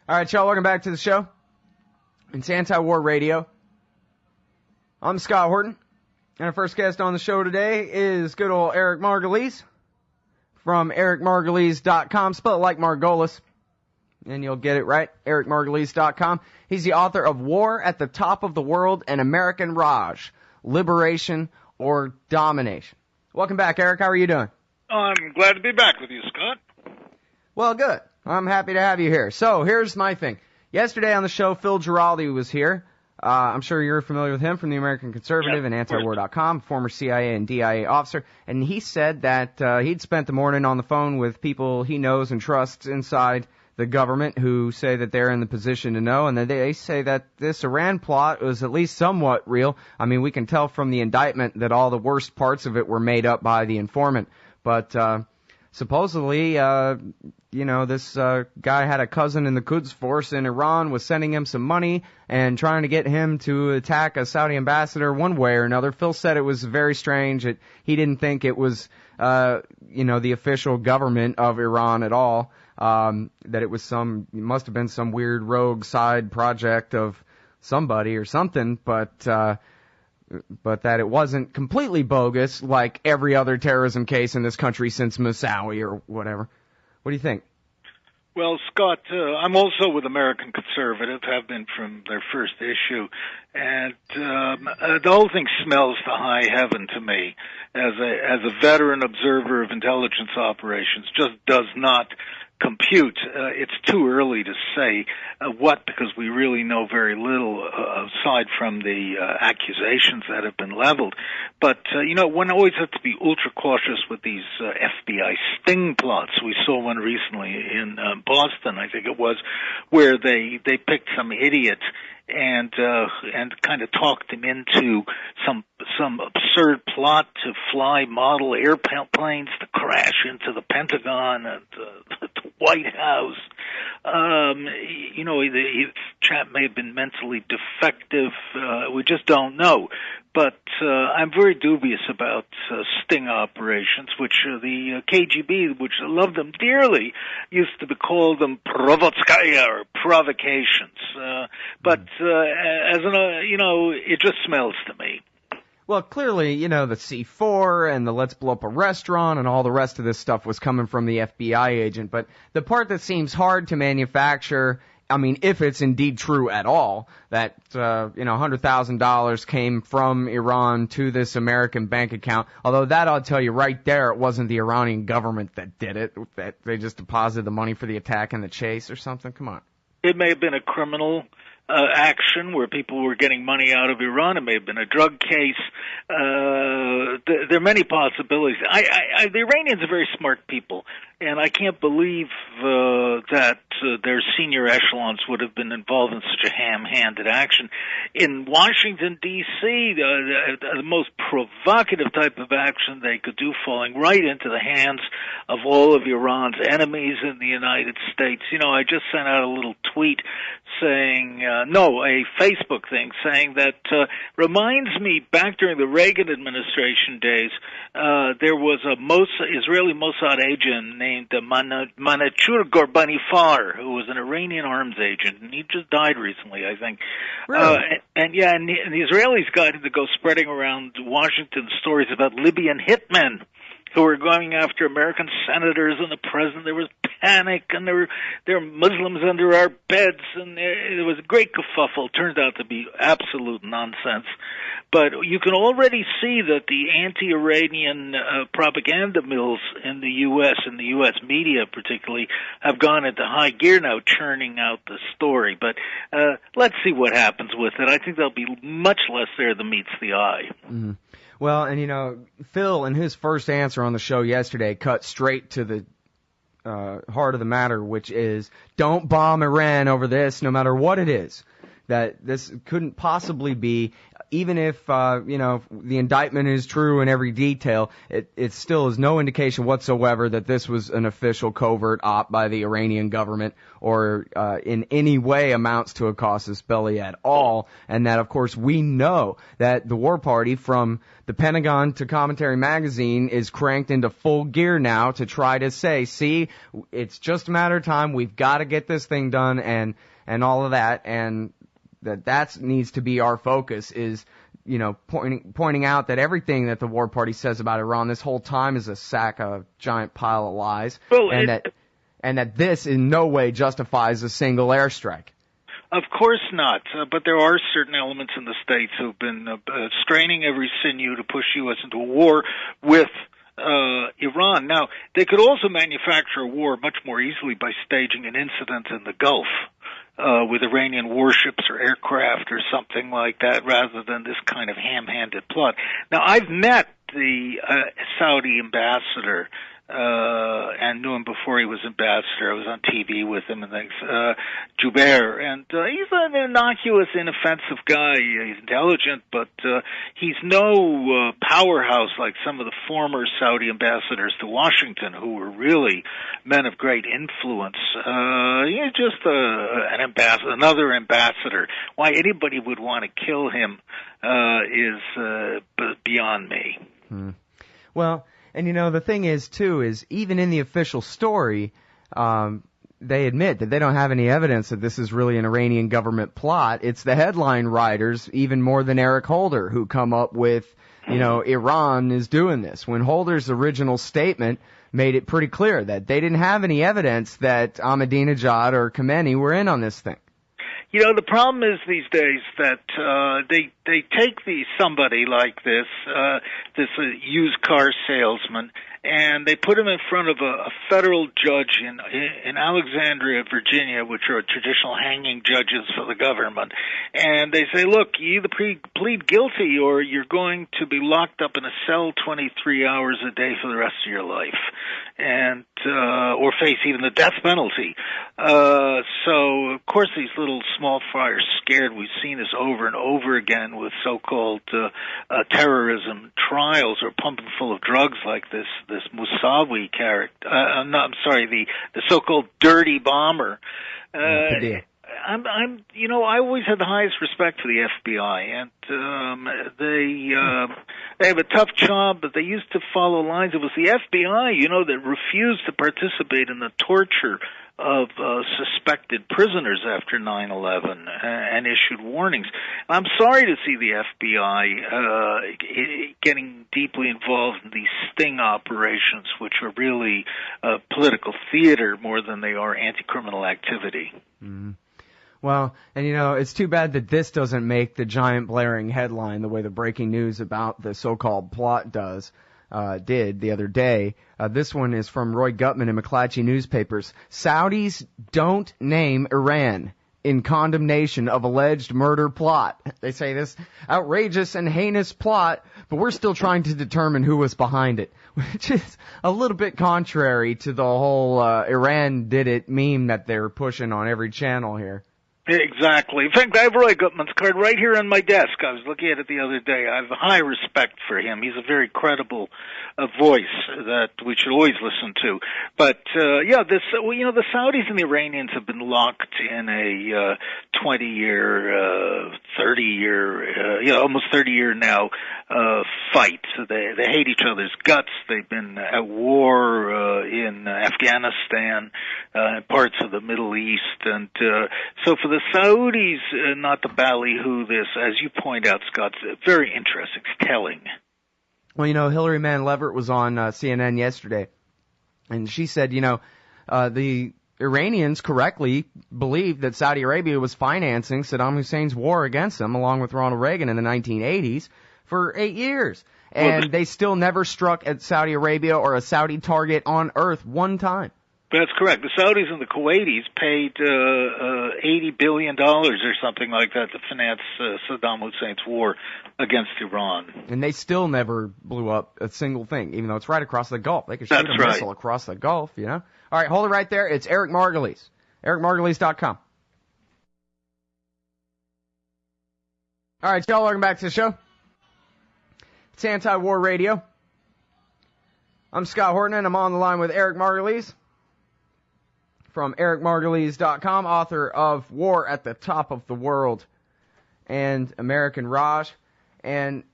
All right, y'all, welcome back to the show. It's Anti-War Radio. I'm Scott Horton, and our first guest on the show today is good old Eric Margolis from ericmargolis.com. Spell it like Margolis, and you'll get it right, ericmargolis.com. He's the author of War at the Top of the World and American Raj, Liberation or Domination. Welcome back, Eric. How are you doing? I'm glad to be back with you, Scott. Well, good. I'm happy to have you here. So here's my thing. Yesterday on the show, Phil Giraldi was here. I'm sure you're familiar with him from the American Conservative and antiwar.com, former CIA and DIA officer. And he said that he'd spent the morning on the phone with people he knows and trusts inside the government who say that they're in the position to know, and that they say that this Iran plot was at least somewhat real. I mean, we can tell from the indictment that all the worst parts of it were made up by the informant. But supposedly, this guy had a cousin in the Quds force in Iran, was sending him some money and trying to get him to attack a Saudi ambassador one way or another. Phil said it was very strange. He didn't think it was, the official government of Iran at all. That it was must have been some weird rogue side project of somebody or something, but that it wasn't completely bogus like every other terrorism case in this country since Moussaoui or whatever. What do you think? Well, Scott, I'm also with American Conservative, have been from their first issue, and the whole thing smells to high heaven to me. As a veteran observer of intelligence operations, just does not compute. It's too early to say what, because we really know very little aside from the accusations that have been leveled. But, one always has to be ultra cautious with these FBI sting plots. We saw one recently in Boston, I think it was, where they picked some idiot and kind of talked him into some absurd plot to fly model airplanes to crash into the Pentagon and the White House. The chap may have been mentally defective. We just don't know. But I'm very dubious about sting operations, which the KGB, which loved them dearly, used to call them provokes or provocations. But it just smells to me. Well, clearly, the C4 and the let's blow up a restaurant and all the rest of this stuff was coming from the FBI agent. But the part that seems hard to manufacture, I mean, if it's indeed true at all, that, $100,000 came from Iran to this American bank account, although that I'll tell you right there, it wasn't the Iranian government that did it, that they just deposited the money for the attack and the chase or something. Come on. It may have been a criminal action where people were getting money out of Iran. It may have been a drug case. There are many possibilities. The Iranians are very smart people, and I can't believe that their senior echelons would have been involved in such a ham-handed action. In Washington, D.C., the most provocative type of action they could do, falling right into the hands of all of Iran's enemies in the United States. I just sent out a little tweet saying, a Facebook thing saying that reminds me back during the Reagan administration days, there was a Israeli Mossad agent named Manachur Gorbanifar, who was an Iranian arms agent, and he just died recently, I think. Really? And the Israelis got him to go spreading around Washington stories about Libyan hitmen who were going after American senators and the president. There was panic, and there were Muslims under our beds, and it was a great kerfuffle. It turned out to be absolute nonsense. But you can already see that the anti-Iranian propaganda mills in the U.S., and the U.S. media particularly, have gone into high gear now, churning out the story. But let's see what happens with it. I think there'll be much less there than meets the eye. Mm-hmm. Well, and Phil, in his first answer on the show yesterday, cut straight to the heart of the matter, which is don't bomb Iran over this, no matter what it is. that this couldn't possibly be, even if, the indictment is true in every detail, it still is no indication whatsoever that this was an official covert op by the Iranian government or in any way amounts to a casus belli at all. And that, of course, we know that the War Party, from the Pentagon to Commentary Magazine, is cranked into full gear now to try to say, see, it's just a matter of time, we've got to get this thing done, and all of that, and that needs to be our focus, is, pointing out that everything that the War Party says about Iran this whole time is a giant pile of lies, and that this in no way justifies a single airstrike. Of course not, but there are certain elements in the states who've been straining every sinew to push U.S. into a war with Iran. Now, they could also manufacture a war much more easily by staging an incident in the Gulf with Iranian warships or aircraft or something like that, rather than this kind of ham-handed plot. Now, I've met the Saudi ambassador and knew him before he was ambassador. I was on TV with him and things, Jubair, and he's an innocuous, inoffensive guy. He's intelligent, but he's no powerhouse like some of the former Saudi ambassadors to Washington, who were really men of great influence. He's just an ambassador, another ambassador. Why anybody would want to kill him is beyond me. Well, and the thing is, too, is even in the official story, they admit that they don't have any evidence that this is really an Iranian government plot. It's the headline writers, even more than Eric Holder, who come up with, Iran is doing this. When Holder's original statement made it pretty clear that they didn't have any evidence that Ahmadinejad or Khomeini were in on this thing. The problem is these days that they take somebody like this used car salesman, and they put him in front of a federal judge in Alexandria, Virginia, which are traditional hanging judges for the government, and they say, look, you either plead guilty or you're going to be locked up in a cell 23 hours a day for the rest of your life, and or face even the death penalty. So, of course, these little small fry are scared. We've seen this over and over again with so-called terrorism trials, or pumping full of drugs like this Musawi character. The so-called dirty bomber. I always had the highest respect for the FBI, and they have a tough job, but they used to follow lines. It was the FBI, that refused to participate in the torture of suspected prisoners after 9/11 and issued warnings. I'm sorry to see the FBI getting deeply involved in these sting operations, which are really political theater more than they are anti-criminal activity. Mm-hmm. Well, and it's too bad that this doesn't make the giant blaring headline the way the breaking news about the so-called plot did the other day. This one is from Roy Gutman in McClatchy Newspapers. Saudis don't name Iran in condemnation of alleged murder plot. They say this outrageous and heinous plot, but we're still trying to determine who was behind it, which is a little bit contrary to the whole Iran did it meme that they're pushing on every channel here. Exactly. In fact, I have Roy Gutman's card right here on my desk. I was looking at it the other day. I have high respect for him. He's a very credible voice that we should always listen to. But the Saudis and the Iranians have been locked in a 20-year, 30-year, almost 30-year now fight. They hate each other's guts. They've been at war in Afghanistan, parts of the Middle East, and so for the Saudis not to ballyhoo this, as you point out, Scott, very interesting. It's telling. Well, Hillary Mann Leverett was on CNN yesterday, and she said, the Iranians correctly believed that Saudi Arabia was financing Saddam Hussein's war against them, along with Ronald Reagan in the 1980s, for 8 years. And they still never struck at Saudi Arabia or a Saudi target on Earth one time. That's correct. The Saudis and the Kuwaitis paid $80 billion or something like that to finance Saddam Hussein's war against Iran. And they still never blew up a single thing, even though it's right across the Gulf. They could shoot a missile across the Gulf, All right, hold it right there. It's Eric Margolis. EricMargolis.com. All right, y'all, welcome back to the show. It's Anti-War Radio. I'm Scott Horton, and I'm on the line with Eric Margolis from ericmargolis.com, author of War at the Top of the World and American Raj. And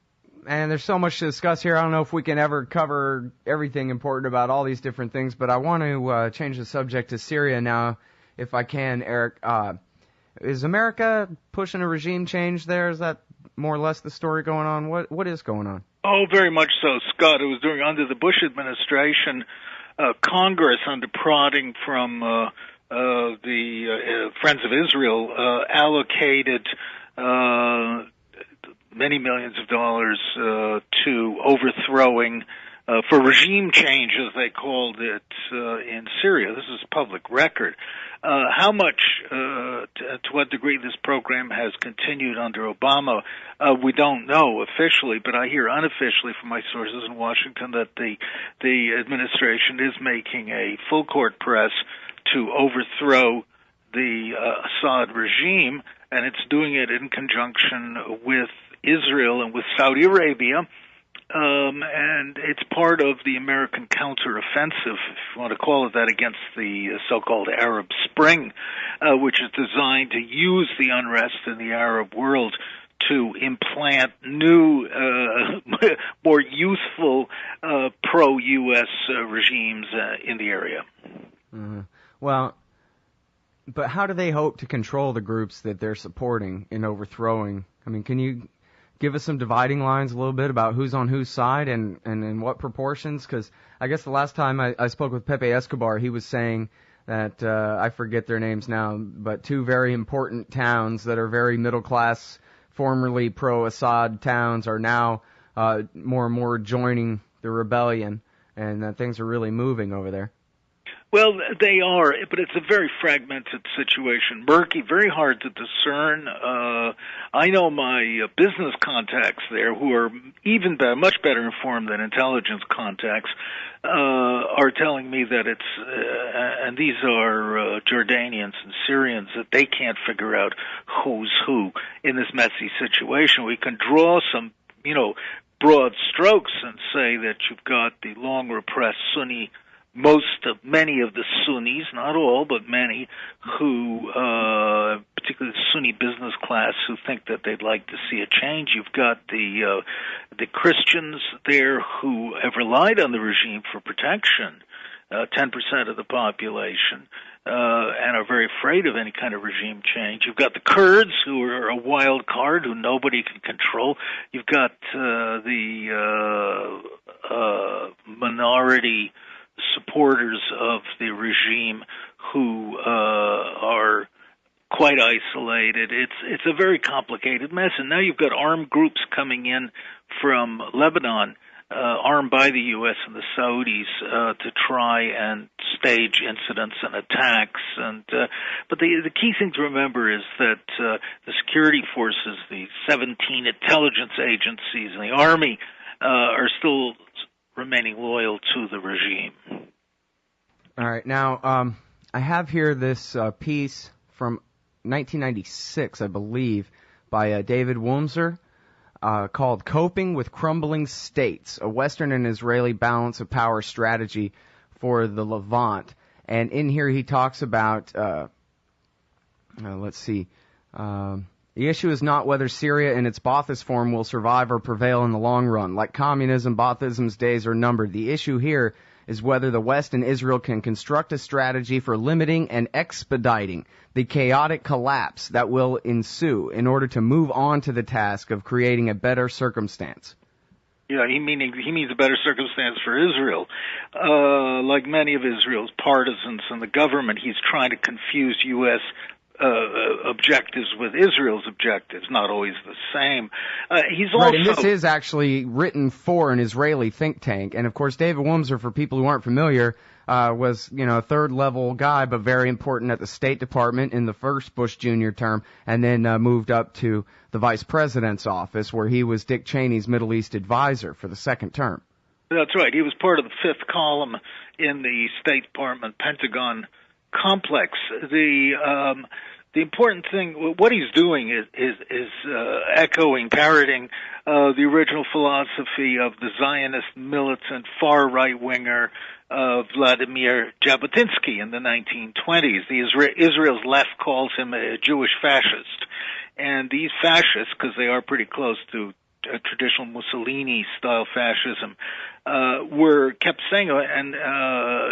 there's so much to discuss here. I don't know if we can ever cover everything important about all these different things, but I want to change the subject to Syria now, if I can, Eric. Is America pushing a regime change there? Is that more or less the story going on? What is going on? Oh, very much so, Scott. It was under the Bush administration, Congress, under prodding from the Friends of Israel, allocated many millions of dollars to overthrowing for regime change, as they called it, in Syria. This is public record. How much, to what degree this program has continued under Obama, we don't know officially, but I hear unofficially from my sources in Washington that the administration is making a full court press to overthrow the Assad regime, and it's doing it in conjunction with Israel and with Saudi Arabia. And it's part of the American counteroffensive, if you want to call it that, against the so-called Arab Spring, which is designed to use the unrest in the Arab world to implant new, more useful pro-U.S. regimes in the area. Mm-hmm. Well, but how do they hope to control the groups that they're supporting in overthrowing? I mean, can you give us some dividing lines a little bit about who's on whose side and in what proportions? Because I guess the last time I spoke with Pepe Escobar, he was saying that, I forget their names now, but two very important towns that are very middle class, formerly pro-Assad towns, are now more and more joining the rebellion, and that things are really moving over there. Well, they are, but it's a very fragmented situation, murky, very hard to discern. I know my business contacts there, who are even much better informed than intelligence contacts, are telling me that it's, and these are Jordanians and Syrians, that they can't figure out who's who in this messy situation. We can draw some, broad strokes and say that you've got the long repressed Sunni, many of the Sunnis, not all, but many, who, particularly the Sunni business class, who think that they'd like to see a change. You've got the Christians there who have relied on the regime for protection, 10% of the population, and are very afraid of any kind of regime change. You've got the Kurds, who are a wild card, who nobody can control. You've got the minority supporters of the regime who are quite isolated. It's a very complicated mess. And now you've got armed groups coming in from Lebanon, armed by the U.S. and the Saudis, to try and stage incidents and attacks. But the key thing to remember is that the security forces, the 17 intelligence agencies, and the army are still remaining loyal to the regime. All right. Now, I have here this piece from 1996, I believe, by David Wurmser, called Coping with Crumbling States, a Western and Israeli Balance of Power Strategy for the Levant. And in here he talks about, the issue is not whether Syria in its Ba'athist form will survive or prevail in the long run. Like communism, Ba'athism's days are numbered. The issue here is whether the West and Israel can construct a strategy for limiting and expediting the chaotic collapse that will ensue in order to move on to the task of creating a better circumstance. Yeah, he means a better circumstance for Israel. Like many of Israel's partisans in the government, he's trying to confuse U.S. Objectives with Israel's objectives, not always the same. He's also... Right, and this is actually written for an Israeli think tank. And, of course, David Wurmser, for people who aren't familiar, was, a third-level guy, but very important at the State Department in the first Bush Jr. term, and then moved up to the Vice President's office, where he was Dick Cheney's Middle East advisor for the second term. That's right. He was part of the fifth column in the State Department Pentagon complex. the important thing, what he's doing is echoing, parroting the original philosophy of the Zionist militant far right winger Vladimir Jabotinsky in the 1920s. Israel's left calls him a Jewish fascist, and these fascists, because they are pretty close to traditional Mussolini-style fascism, were kept saying, and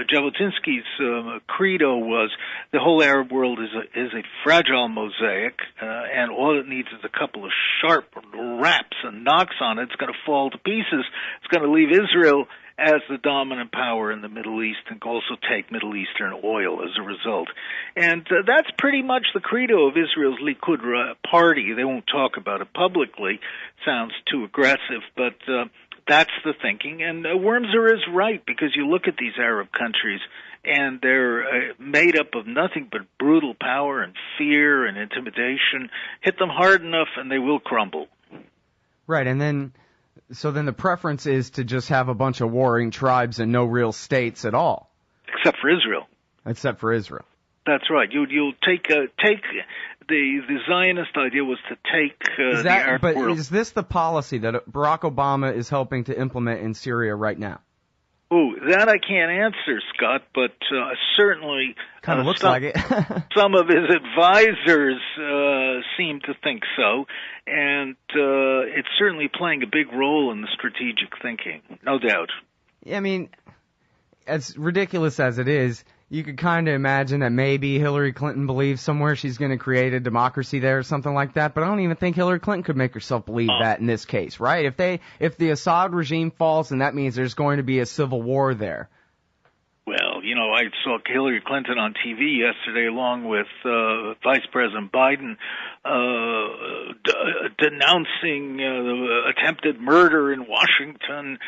Jabotinsky's credo was the whole Arab world is a fragile mosaic, and all it needs is a couple of sharp raps and knocks on it. It's going to fall to pieces. It's going to leave Israel as the dominant power in the Middle East and also take Middle Eastern oil as a result. And that's pretty much the credo of Israel's Likud party. They won't talk about it publicly. Sounds too aggressive, but that's the thinking. And Wormser is right, because you look at these Arab countries, and they're made up of nothing but brutal power and fear and intimidation. Hit them hard enough, and they will crumble. Right, and then... So then the preference is to just have a bunch of warring tribes and no real states at all. Except for Israel. Except for Israel. That's right. You'll take the Zionist idea was to take the Arab world. But is this the policy that Barack Obama is helping to implement in Syria right now? Oh, that I can't answer, Scott, but certainly... Kind of looks like it. Some of his advisors seem to think so, and it's certainly playing a big role in the strategic thinking, no doubt. I mean, as ridiculous as it is, you could kind of imagine that maybe Hillary Clinton believes somewhere she's going to create a democracy there or something like that, but I don't even think Hillary Clinton could make herself believe that in this case, right? If the Assad regime falls, then that means there's going to be a civil war there. Well, I saw Hillary Clinton on TV yesterday along with Vice President Biden denouncing the attempted murder in Washington,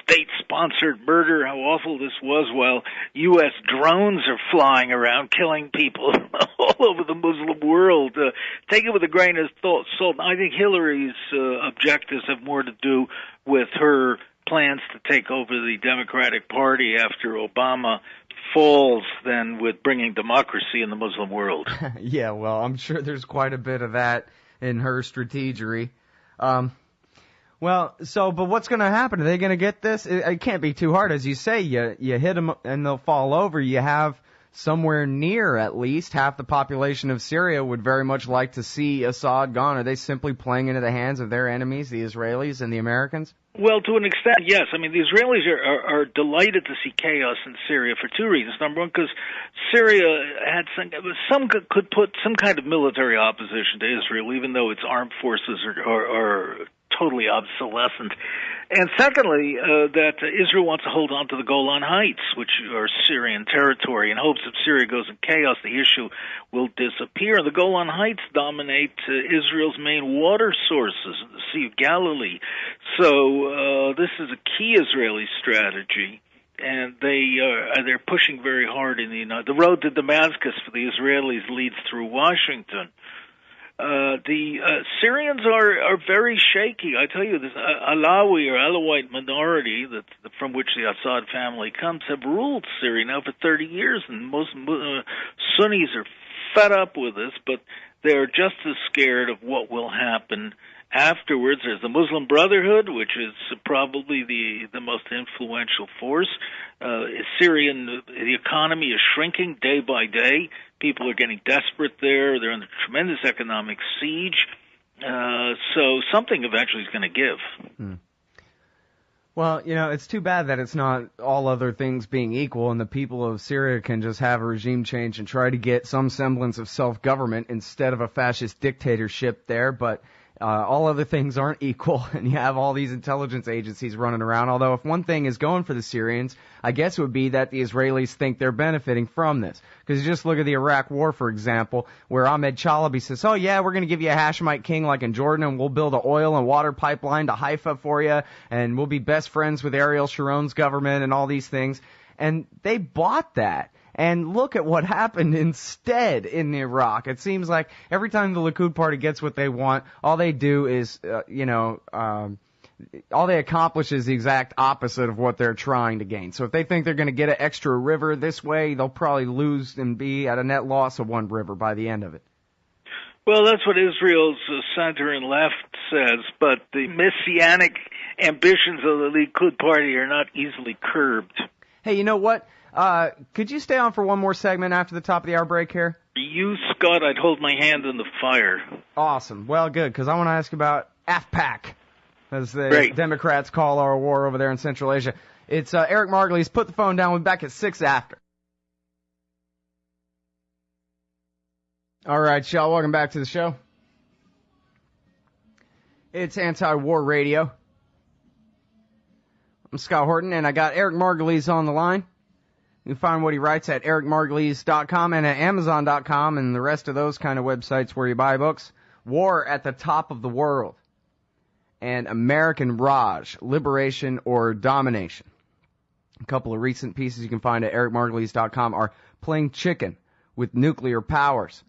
state-sponsored murder, how awful this was, while U.S. drones are flying around killing people all over the Muslim world. Take it with a grain of salt. I think Hillary's objectives have more to do with her plans to take over the Democratic Party after Obama falls than with bringing democracy in the Muslim world. Yeah, well, I'm sure there's quite a bit of that in her strategery. But what's going to happen? Are they going to get this? It can't be too hard. As you say, you hit them and they'll fall over. You have somewhere near at least half the population of Syria would very much like to see Assad gone. Are they simply playing into the hands of their enemies, the Israelis and the Americans? Well, to an extent, yes. I mean, the Israelis are delighted to see chaos in Syria for two reasons. Number one, because Syria had some could put some kind of military opposition to Israel, even though its armed forces are totally obsolescent. And secondly, that Israel wants to hold on to the Golan Heights, which are Syrian territory, in hopes if Syria goes in chaos, the issue will disappear. The Golan Heights dominate Israel's main water sources, the Sea of Galilee. So this is a key Israeli strategy, and they're pushing very hard in the road to Damascus for the Israelis leads through Washington. The Syrians are very shaky. I tell you, this Alawi or Alawite minority from which the Assad family comes have ruled Syria now for 30 years, and most Sunnis are fed up with this, but they're just as scared of what will happen afterwards. There's the Muslim Brotherhood, which is probably the most influential force. The economy is shrinking day by day. People are getting desperate there. They're under tremendous economic siege. So something eventually is going to give. Well, it's too bad that it's not all other things being equal and the people of Syria can just have a regime change and try to get some semblance of self-government instead of a fascist dictatorship there, but all other things aren't equal, and you have all these intelligence agencies running around. Although if one thing is going for the Syrians, I guess it would be that the Israelis think they're benefiting from this. Because you just look at the Iraq War, for example, where Ahmed Chalabi says, oh yeah, we're going to give you a Hashemite king like in Jordan, and we'll build an oil and water pipeline to Haifa for you, and we'll be best friends with Ariel Sharon's government and all these things. And they bought that. And look at what happened instead in Iraq. It seems like every time the Likud party gets what they want, all they do is, all they accomplish is the exact opposite of what they're trying to gain. So if they think they're going to get an extra river this way, they'll probably lose and be at a net loss of one river by the end of it. Well, that's what Israel's center and left says, but the messianic ambitions of the Likud party are not easily curbed. Hey, you know what? Could you stay on for one more segment after the top of the hour break here? You, Scott, I'd hold my hand in the fire. Awesome. Well, good, because I want to ask about AFPAC, as the Democrats call our war over there in Central Asia. It's Eric Margolis. Put the phone down. We'll be back at 6 after. All right, y'all, welcome back to the show. It's Anti-War Radio. I'm Scott Horton, and I got Eric Margolis on the line. You can find what he writes at ericmargolis.com and at amazon.com and the rest of those kind of websites where you buy books. War at the Top of the World and American Raj, Liberation or Domination. A couple of recent pieces you can find at ericmargolis.com are Playing Chicken with Nuclear Powers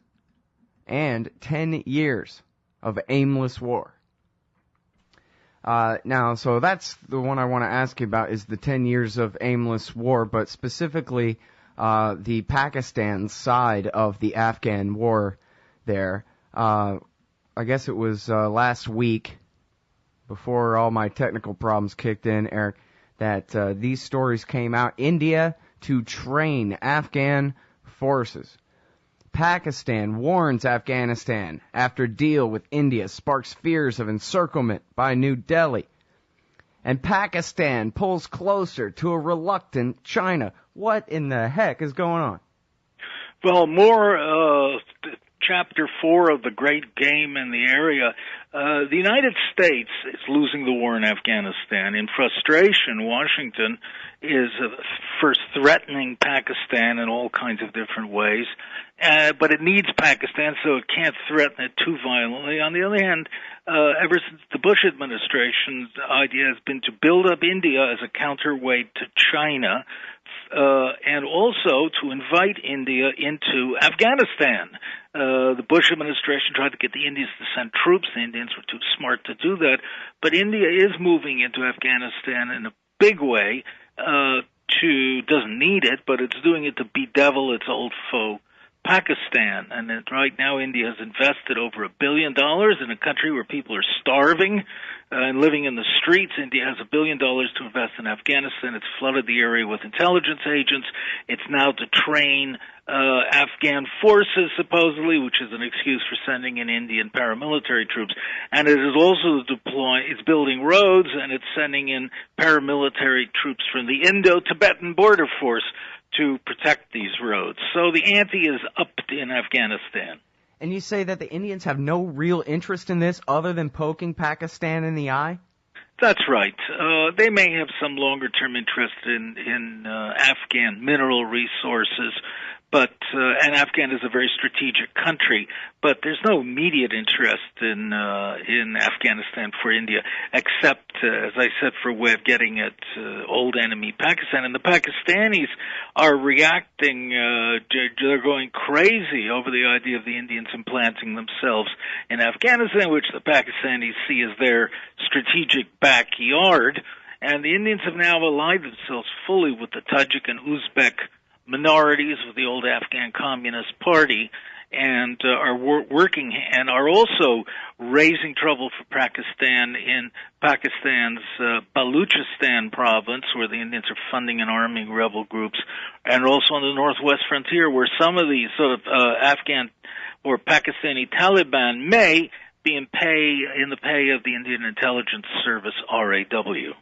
and 10 Years of Aimless War. So that's the one I want to ask you about, is the 10 years of aimless war, but specifically the Pakistan side of the Afghan war there. I guess it was last week, before all my technical problems kicked in, Eric, that these stories came out. India to train Afghan forces. Pakistan warns Afghanistan after deal with India sparks fears of encirclement by New Delhi. And Pakistan pulls closer to a reluctant China. What in the heck is going on? Well, more Chapter 4 of the great game in the area. The United States is losing the war in Afghanistan. In frustration, Washington is first threatening Pakistan in all kinds of different ways, but it needs Pakistan, so it can't threaten it too violently. On the other hand, ever since the Bush administration's idea has been to build up India as a counterweight to China, and also to invite India into Afghanistan. The Bush administration tried to get the Indians to send troops. The Indians were too smart to do that. But India is moving into Afghanistan in a big way. Doesn't need it, but it's doing it to bedevil its old foe, Pakistan. And right now India has invested over $1 billion in a country where people are starving and living in the streets. India has $1 billion to invest in Afghanistan. It's flooded the area with intelligence agents. It's now to train Afghan forces, supposedly, which is an excuse for sending in Indian paramilitary troops. And it is also it's building roads, and it's sending in paramilitary troops from the Indo-Tibetan border force to protect these roads. So the ante is upped in Afghanistan. And you say that the Indians have no real interest in this other than poking Pakistan in the eye? That's right. They may have some longer-term interest in Afghan mineral resources, but and Afghan is a very strategic country, but there's no immediate interest in Afghanistan for India, except, as I said, for a way of getting at old enemy Pakistan. And the Pakistanis are reacting, they're going crazy over the idea of the Indians implanting themselves in Afghanistan, which the Pakistanis see as their strategic backyard. And the Indians have now allied themselves fully with the Tajik and Uzbek minorities of the old Afghan Communist Party, and are working and are also raising trouble for Pakistan in Pakistan's Baluchistan province, where the Indians are funding and arming rebel groups, and also on the northwest frontier, where some of these sort of Afghan or Pakistani Taliban may be in the pay of the Indian Intelligence Service, RAW.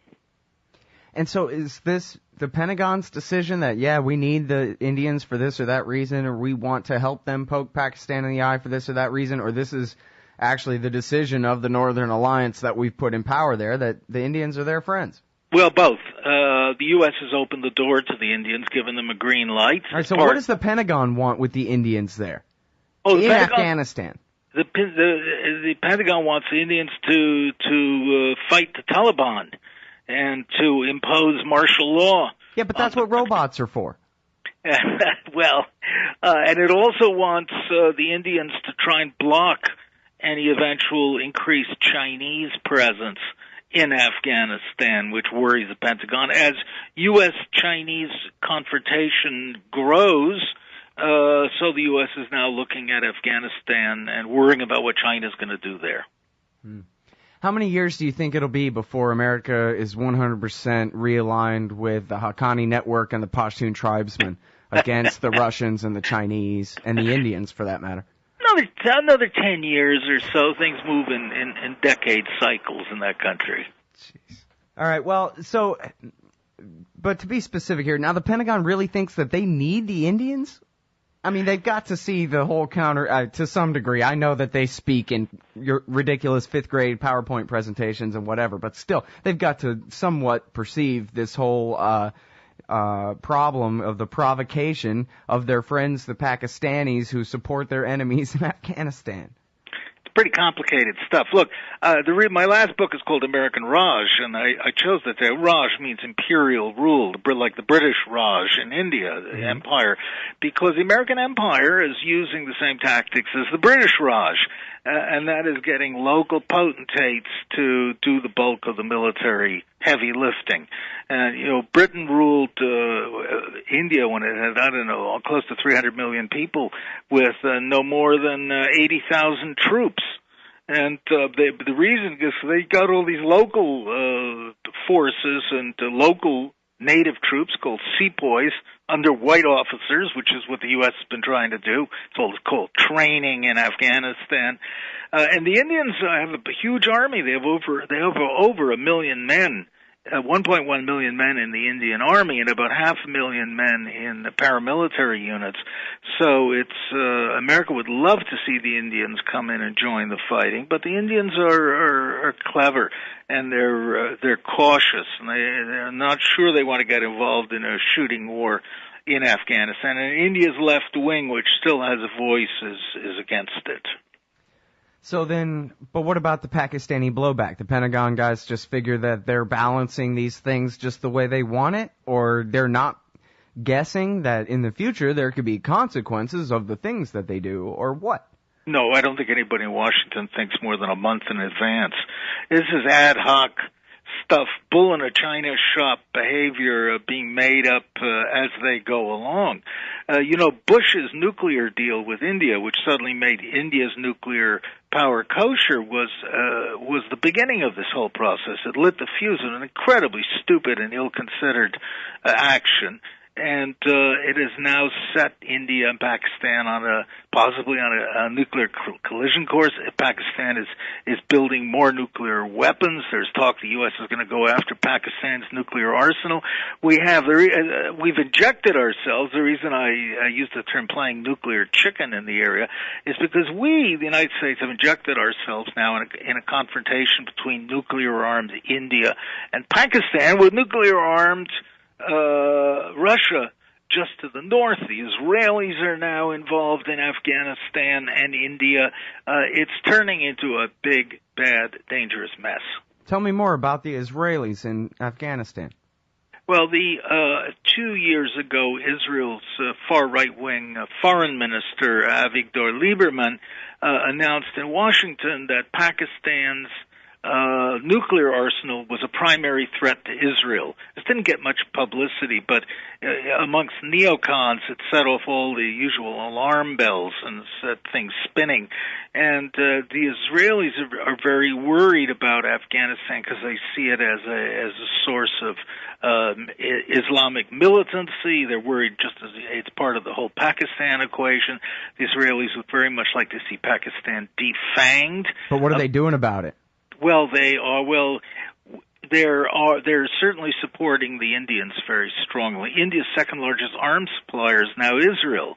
And so is this the Pentagon's decision that, yeah, we need the Indians for this or that reason, or we want to help them poke Pakistan in the eye for this or that reason, or this is actually the decision of the Northern Alliance that we've put in power there, that the Indians are their friends? Well, both. The U.S. has opened the door to the Indians, given them a green light. All right, so what does the Pentagon want with the Indians there? In Afghanistan? The Pentagon wants the Indians to fight the Taliban and to impose martial law. Yeah, but that's what robots are for. Well, and it also wants the Indians to try and block any eventual increased Chinese presence in Afghanistan, which worries the Pentagon. As U.S.-Chinese confrontation grows, so the U.S. is now looking at Afghanistan and worrying about what China's going to do there. How many years do you think it'll be before America is 100% realigned with the Haqqani network and the Pashtun tribesmen against the Russians and the Chinese and the Indians, for that matter? Another 10 years or so. Things move in decade cycles in that country. Jeez. All right, well, so, but to be specific here, now the Pentagon really thinks that they need the Indians? I mean, they've got to see the whole counter, to some degree. I know that they speak in your ridiculous fifth grade PowerPoint presentations and whatever, but still, they've got to somewhat perceive this whole, problem of the provocation of their friends, the Pakistanis, who support their enemies in Afghanistan. It's pretty complicated stuff. Look, my last book is called American Raj, and I chose that. Raj means imperial rule, like the British Raj in India, the empire, because the American empire is using the same tactics as the British Raj, and that is getting local potentates to do the bulk of the military heavy lifting. And, Britain ruled India when it had, close to 300 million people with no more than 80,000 troops. And the reason is they got all these local forces and local native troops called sepoys under white officers, which is what the U.S. has been trying to do. It's all called training in Afghanistan. And the Indians have a huge army. They have over 1 million men. 1.1 million men in the Indian Army and about 500,000 men in the paramilitary units. So America would love to see the Indians come in and join the fighting, but the Indians are clever and they're cautious and they're not sure they want to get involved in a shooting war in Afghanistan. And India's left wing, which still has a voice, is against it. So then, but what about the Pakistani blowback? The Pentagon guys just figure that they're balancing these things just the way they want it, or they're not guessing that in the future there could be consequences of the things that they do, or what? No, I don't think anybody in Washington thinks more than a month in advance. This is ad hoc stuff, bull in a china shop behavior being made up as they go along. Bush's nuclear deal with India, which suddenly made India's nuclear power kosher, was the beginning of this whole process. It lit the fuse in an incredibly stupid and ill-considered action. And it has now set India and Pakistan possibly on a nuclear collision course. Pakistan is building more nuclear weapons. There's talk the U.S. is going to go after Pakistan's nuclear arsenal. We've injected ourselves. The reason I use the term playing nuclear chicken in the area is because we, the United States, have injected ourselves now in a confrontation between nuclear-armed India and Pakistan with nuclear-armed Russia just to the north. The Israelis are now involved in Afghanistan and India. It's turning into a big, bad, dangerous mess. Tell me more about the Israelis in Afghanistan. Well, 2 years ago, Israel's far right-wing foreign minister, Avigdor Lieberman, announced in Washington that Pakistan's nuclear arsenal was a primary threat to Israel. This didn't get much publicity, but amongst neocons, it set off all the usual alarm bells and set things spinning. And the Israelis are very worried about Afghanistan because they see it as a source of Islamic militancy. They're worried just as it's part of the whole Pakistan equation. The Israelis would very much like to see Pakistan defanged. But what are they doing about it? Well, they're certainly supporting the Indians very strongly. India's second largest arms supplier is now Israel.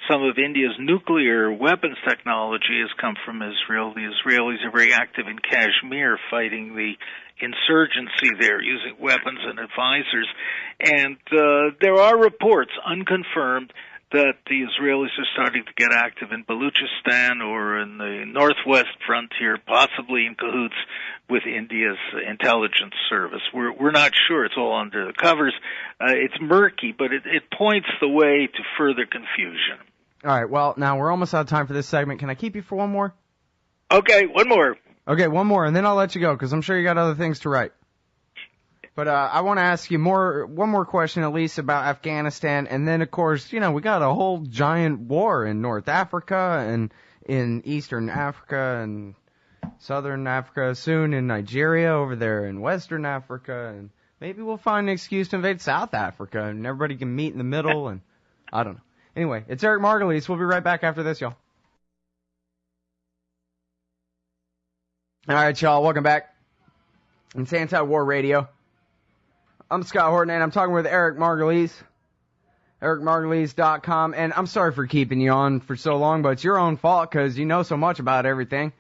Some of India's nuclear weapons technology has come from Israel. The Israelis are very active in Kashmir fighting the insurgency there using weapons and advisors. And there are reports, unconfirmed, that the Israelis are starting to get active in Baluchistan or in the northwest frontier, possibly in cahoots with India's intelligence service. We're not sure. It's all under the covers. It's murky, but it points the way to further confusion. All right, well, now we're almost out of time for this segment. Can I keep you for one more? Okay, one more. Okay, one more, and then I'll let you go, because I'm sure you got other things to write. But I want to ask you one more question at least about Afghanistan, and then, of course, we got a whole giant war in North Africa and in Eastern Africa and Southern Africa, soon in Nigeria, over there in Western Africa, and maybe we'll find an excuse to invade South Africa, and everybody can meet in the middle, and I don't know. Anyway, it's Eric Margolis. We'll be right back after this, y'all. All right, y'all, welcome back. It's Anti-War Radio. I'm Scott Horton, and I'm talking with Eric Margolis, ericmargolis.com, and I'm sorry for keeping you on for so long, but it's your own fault because you know so much about everything,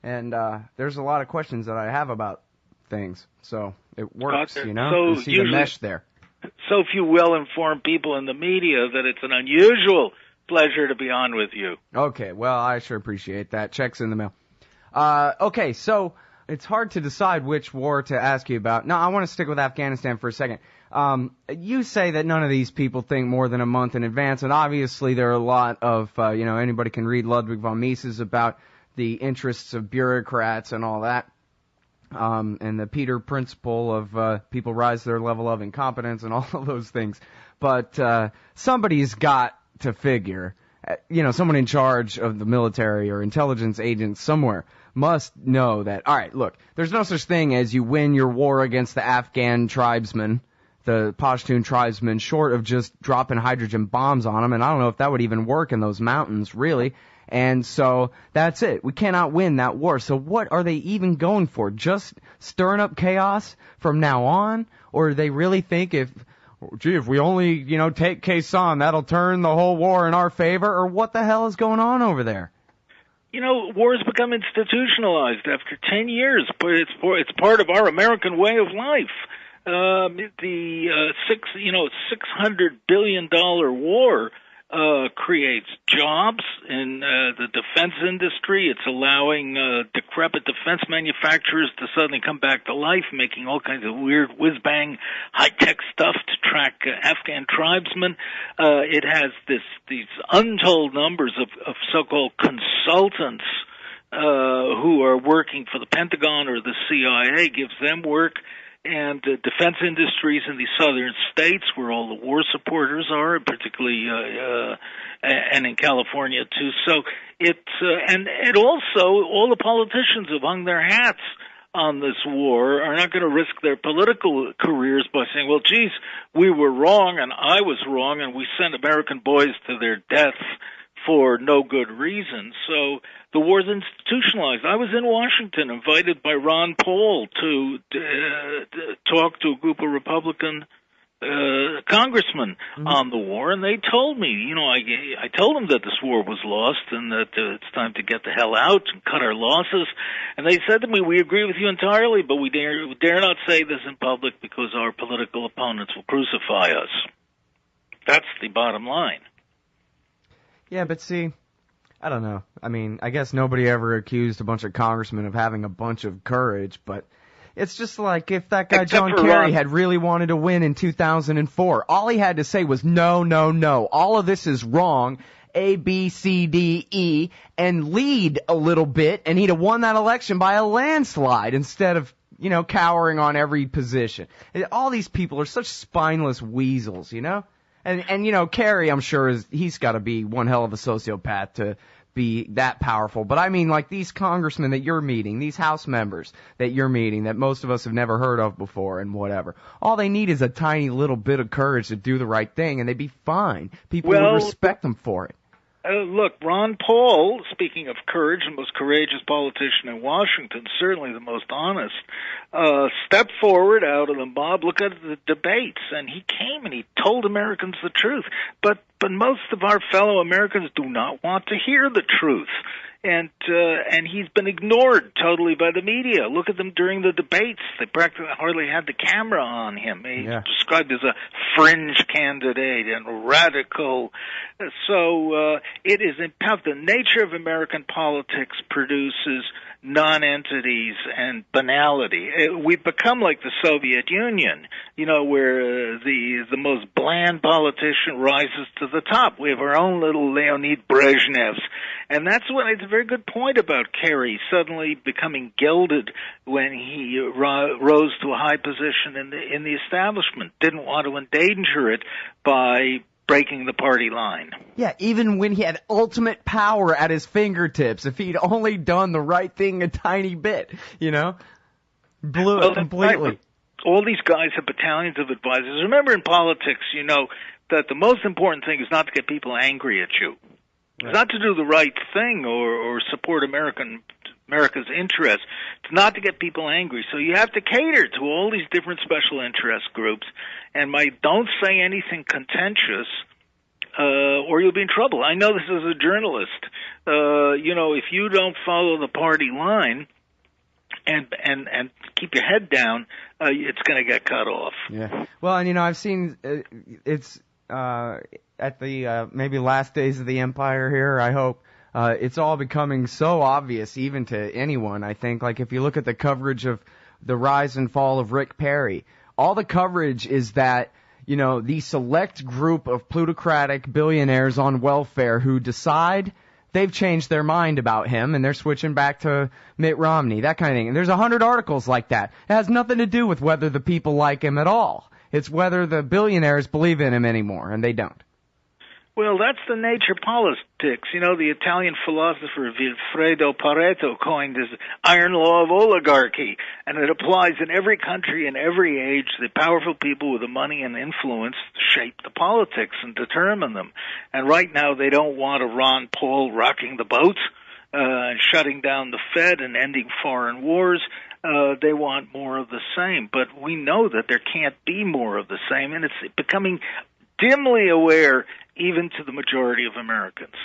and there's a lot of questions that I have about things, so it works, So you see the mesh there. So few well-informed people in the media that it's an unusual pleasure to be on with you. Okay, well, I sure appreciate that. Check's in the mail. Okay, so it's hard to decide which war to ask you about. No, I want to stick with Afghanistan for a second. You say that none of these people think more than a month in advance, and obviously there are a lot of, anybody can read Ludwig von Mises about the interests of bureaucrats and all that, and the Peter principle of people rise to their level of incompetence and all of those things. But somebody's got to figure, someone in charge of the military or intelligence agents somewhere must know that, all right, look, there's no such thing as you win your war against the Afghan tribesmen, the Pashtun tribesmen, short of just dropping hydrogen bombs on them, and I don't know if that would even work in those mountains, really. And so that's it. We cannot win that war. So what are they even going for? Just stirring up chaos from now on? Or do they really think if we only, take Khe Sanh, that'll turn the whole war in our favor? Or what the hell is going on over there? War has become institutionalized after 10 years, but it's part of our American way of life. The $600 billion war creates jobs in the defense industry. It's allowing decrepit defense manufacturers to suddenly come back to life, making all kinds of weird whiz-bang high-tech stuff to track Afghan tribesmen. It has these untold numbers of so-called consultants who are working for the Pentagon or the CIA, gives them work. And defense industries in the southern states, where all the war supporters are, particularly and in California too. So it's and also all the politicians have hung their hats on this war are not going to risk their political careers by saying, "Well, geez, we were wrong and I was wrong, and we sent American boys to their deaths for no good reason." So the war's institutionalized. I was in Washington, invited by Ron Paul to talk to a group of Republican congressmen on the war, and they told me, I told them that this war was lost and that it's time to get the hell out and cut our losses. And they said to me, "We agree with you entirely, but we dare not say this in public because our political opponents will crucify us." That's the bottom line. Yeah, but see, I don't know. I mean, I guess nobody ever accused a bunch of congressmen of having a bunch of courage, but it's just like if that guy John Kerry had really wanted to win in 2004, all he had to say was, no, no, no, all of this is wrong, A, B, C, D, E, and lead a little bit, and he'd have won that election by a landslide instead of, cowering on every position. All these people are such spineless weasels, And Kerry, I'm sure, he's got to be one hell of a sociopath to be that powerful. But I mean, like these congressmen that you're meeting, these House members that you're meeting that most of us have never heard of before and whatever. All they need is a tiny little bit of courage to do the right thing, and they'd be fine. People would respect them for it. Look, Ron Paul, speaking of courage, the most courageous politician in Washington, certainly the most honest, stepped forward out of the mob. Look at the debates, and he came and he told Americans the truth. But most of our fellow Americans do not want to hear the truth. And he's been ignored totally by the media. Look at them during the debates. They practically hardly had the camera on him. He's described as a fringe candidate and radical. So it is in fact the nature of American politics produces non-entities and banality. We've become like the Soviet Union, where the most bland politician rises to the top. We have our own little Leonid Brezhnevs. And that's what it's a very good point about Kerry suddenly becoming gilded when he rose to a high position in the establishment. Didn't want to endanger it by breaking the party line. Yeah, even when he had ultimate power at his fingertips, if he'd only done the right thing a tiny bit, blew it completely. Right. All these guys have battalions of advisors. Remember, in politics, that the most important thing is not to get people angry at you. It's not to do the right thing or support America's interests. It's not to get people angry. So you have to cater to all these different special interest groups. And don't say anything contentious, or you'll be in trouble. I know this as a journalist. If you don't follow the party line and keep your head down, it's going to get cut off. Yeah. Well, and I've seen it's at the maybe last days of the empire here, I hope. It's all becoming so obvious, even to anyone, I think. Like, if you look at the coverage of the rise and fall of Rick Perry, all the coverage is that, the select group of plutocratic billionaires on welfare who decide they've changed their mind about him and they're switching back to Mitt Romney, that kind of thing. And there's 100 articles like that. It has nothing to do with whether the people like him at all. It's whether the billionaires believe in him anymore, and they don't. Well, that's the nature of politics. The Italian philosopher Vilfredo Pareto coined this iron law of oligarchy, and it applies in every country and every age. The powerful people with the money and influence shape the politics and determine them. And right now they don't want a Ron Paul rocking the boat and shutting down the Fed and ending foreign wars. They want more of the same. But we know that there can't be more of the same, and it's becoming dimly aware even to the majority of Americans.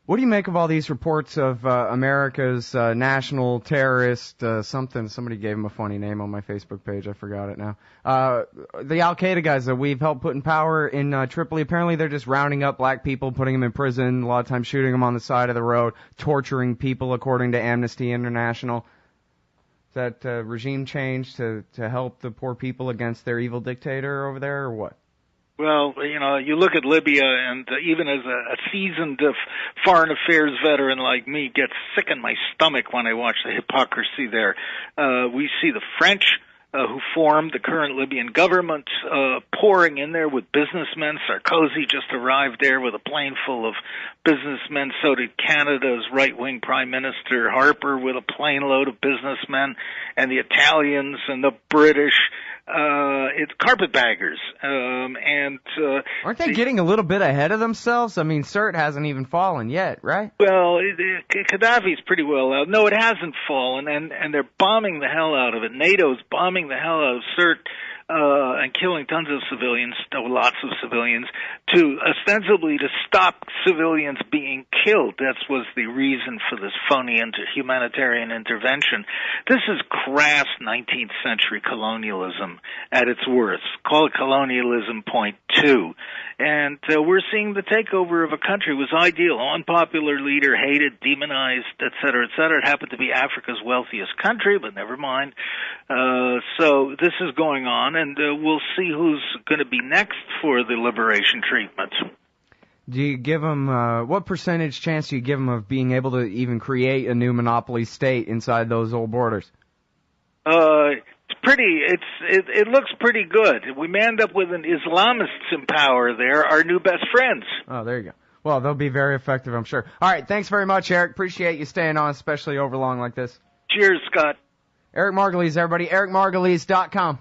What do you make of all these reports of America's national terrorist something? Somebody gave him a funny name on my Facebook page. I forgot it now. The Al-Qaeda guys that we've helped put in power in Tripoli, apparently they're just rounding up black people, putting them in prison, a lot of times shooting them on the side of the road, torturing people according to Amnesty International. Is that regime change to help the poor people against their evil dictator over there, or what? Well, you look at Libya, and even as a seasoned foreign affairs veteran like me gets sick in my stomach when I watch the hypocrisy there. We see the French who formed the current Libyan government pouring in there with businessmen. Sarkozy just arrived there with a plane full of businessmen. So did Canada's right-wing Prime Minister Harper with a plane load of businessmen. And the Italians and the British, it's carpetbaggers. Aren't they getting a little bit ahead of themselves? I mean, Sirte hasn't even fallen yet, right? Well, Gaddafi's pretty well out. No, it hasn't fallen, and they're bombing the hell out of it. NATO's bombing the hell out of Sirte and killing tons of civilians, lots of civilians, ostensibly to stop civilians being killed. That was the reason for this phony humanitarian intervention. This is crass 19th century colonialism at its worst. Call it colonialism point 2. And we're seeing the takeover of a country. It was ideal, unpopular leader, hated, demonized, et cetera, et cetera. It happened to be Africa's wealthiest country, but never mind. So this is going on, and we'll see who's going to be next for the liberation treatment. Do you give them, what percentage chance do you give them of being able to even create a new monopoly state inside those old borders? It looks pretty good. We may end up with an Islamists in power there, our new best friends. Oh, there you go. Well, they'll be very effective, I'm sure. All right, thanks very much, Eric. Appreciate you staying on, especially over long like this. Cheers, Scott. Eric Margolis, everybody. EricMargolis.com.